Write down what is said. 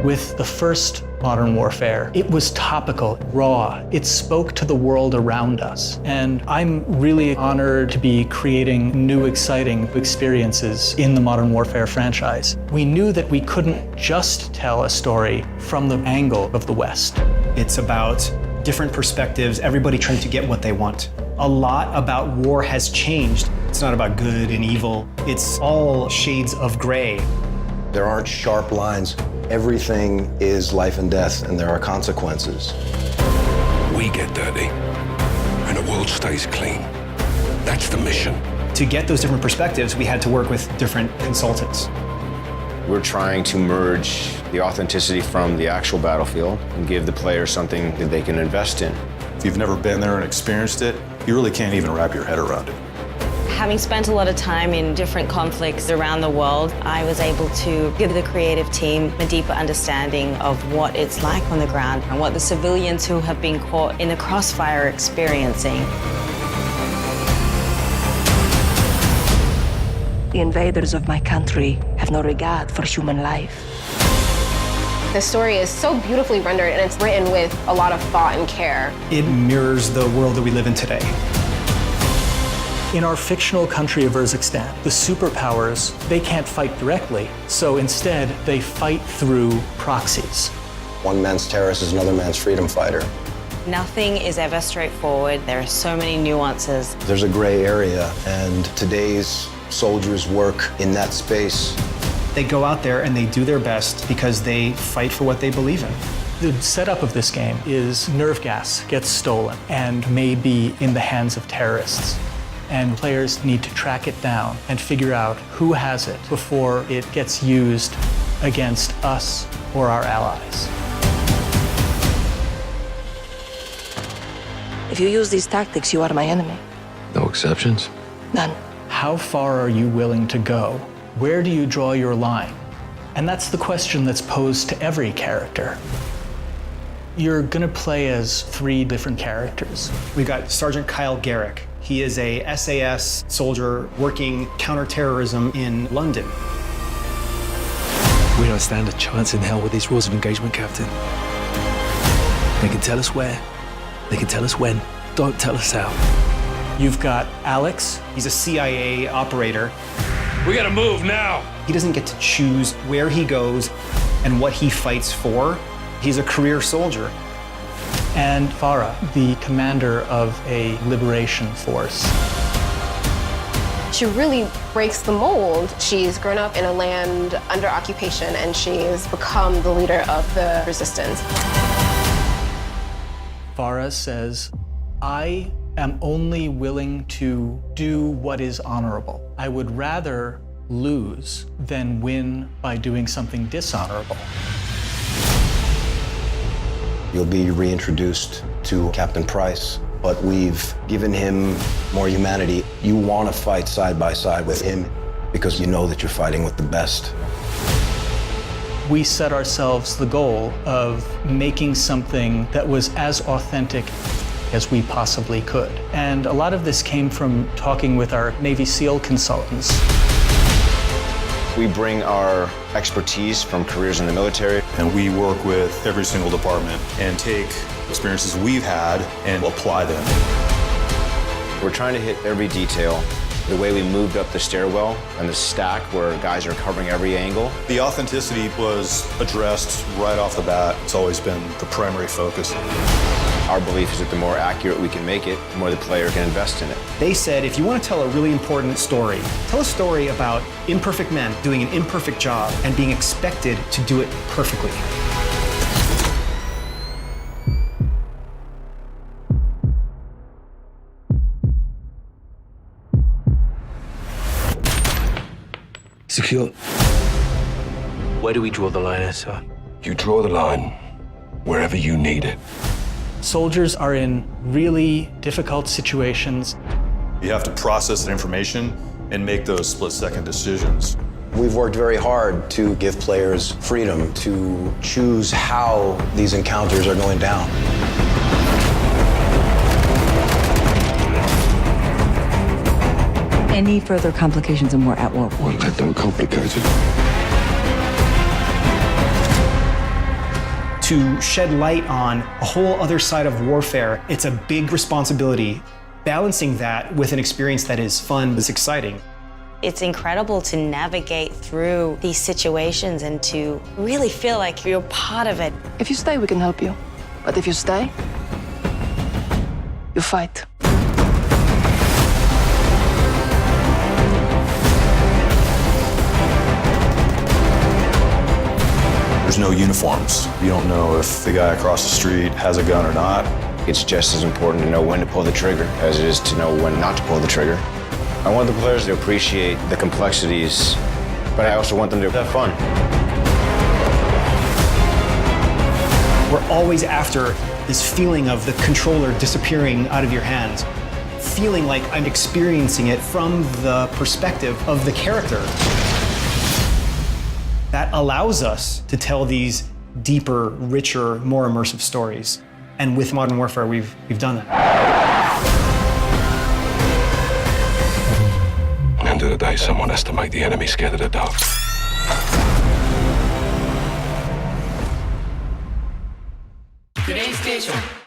With the first Modern Warfare, it was topical, raw. It spoke to the world around us. And I'm really honored to be creating new, exciting experiences in the Modern Warfare franchise. We knew that we couldn't just tell a story from the angle of the West. It's about different perspectives, everybody trying to get what they want. A lot about war has changed. It's not about good and evil. It's all shades of gray. There aren't sharp lines. Everything is life and death, and there are consequences. We get dirty, and the world stays clean. That's the mission. To get those different perspectives, we had to work with different consultants. We're trying to merge the authenticity from the actual battlefield and give the player something that they can invest in. If you've never been there and experienced it, you really can't even wrap your head around it. Having spent a lot of time in different conflicts around the world, I was able to give the creative team a deeper understanding of what it's like on the ground and what the civilians who have been caught in the crossfire are experiencing. The invaders of my country have no regard for human life. The story is so beautifully rendered, and it's written with a lot of thought and care. It mirrors the world that we live in today. In our fictional country of Urzikstan, the superpowers, they can't fight directly, so instead they fight through proxies. One man's terrorist is another man's freedom fighter. Nothing is ever straightforward. There are so many nuances. There's a gray area, and today's soldiers work in that space. They go out there and they do their best because they fight for what they believe in. The setup of this game is nerve gas gets stolen and may be in the hands of terrorists. And players need to track it down and figure out who has it before it gets used against us or our allies. If you use these tactics, you are my enemy. No exceptions? None. How far are you willing to go? Where do you draw your line? And that's the question that's posed to every character. You're gonna play as 3 different characters. We've got Sergeant Kyle Garrick. He is a SAS soldier working counterterrorism in London. We don't stand a chance in hell with these rules of engagement, Captain. They can tell us where, they can tell us when, don't tell us how. You've got Alex. He's a CIA operator. We gotta move now! He doesn't get to choose where he goes and what he fights for. He's a career soldier. And Farah, the commander of a liberation force. She really breaks the mold. She's grown up in a land under occupation, and she's become the leader of the resistance. Farah says, I am only willing to do what is honorable. I would rather lose than win by doing something dishonorable. You'll be reintroduced to Captain Price, but we've given him more humanity. You want to fight side by side with him because you know that you're fighting with the best. We set ourselves the goal of making something that was as authentic as we possibly could. And a lot of this came from talking with our Navy SEAL consultants. We bring our expertise from careers in the military. And we work with every single department and take experiences we've had and apply them. We're trying to hit every detail. The way we moved up the stairwell and the stack where guys are covering every angle. The authenticity was addressed right off the bat. It's always been the primary focus. Our belief is that the more accurate we can make it, the more the player can invest in it. They said, if you want to tell a really important story, tell a story about imperfect men doing an imperfect job and being expected to do it perfectly. Secure. Where do we draw the line, sir? You draw the line wherever you need it. Soldiers are in really difficult situations. You have to process that information and make those split-second decisions. We've worked very hard to give players freedom to choose how these encounters are going down. Any further complications and we're at war. Won't let them complicate it. to shed light on a whole other side of warfare. It's a big responsibility. Balancing that with an experience that is fun, is exciting. It's incredible to navigate through these situations and to really feel like you're part of it. If you stay, we can help you. But if you stay, you fight. There's no uniforms. You don't know if the guy across the street has a gun or not. It's just as important to know when to pull the trigger as it is to know when not to pull the trigger. I want the players to appreciate the complexities, but I also want them to have fun. We're always after this feeling of the controller disappearing out of your hands, feeling like I'm experiencing it from the perspective of the character. That allows us to tell these deeper, richer, more immersive stories. And with Modern Warfare, we've done that. End of the day, someone has to make the enemy scared of the dark. PlayStation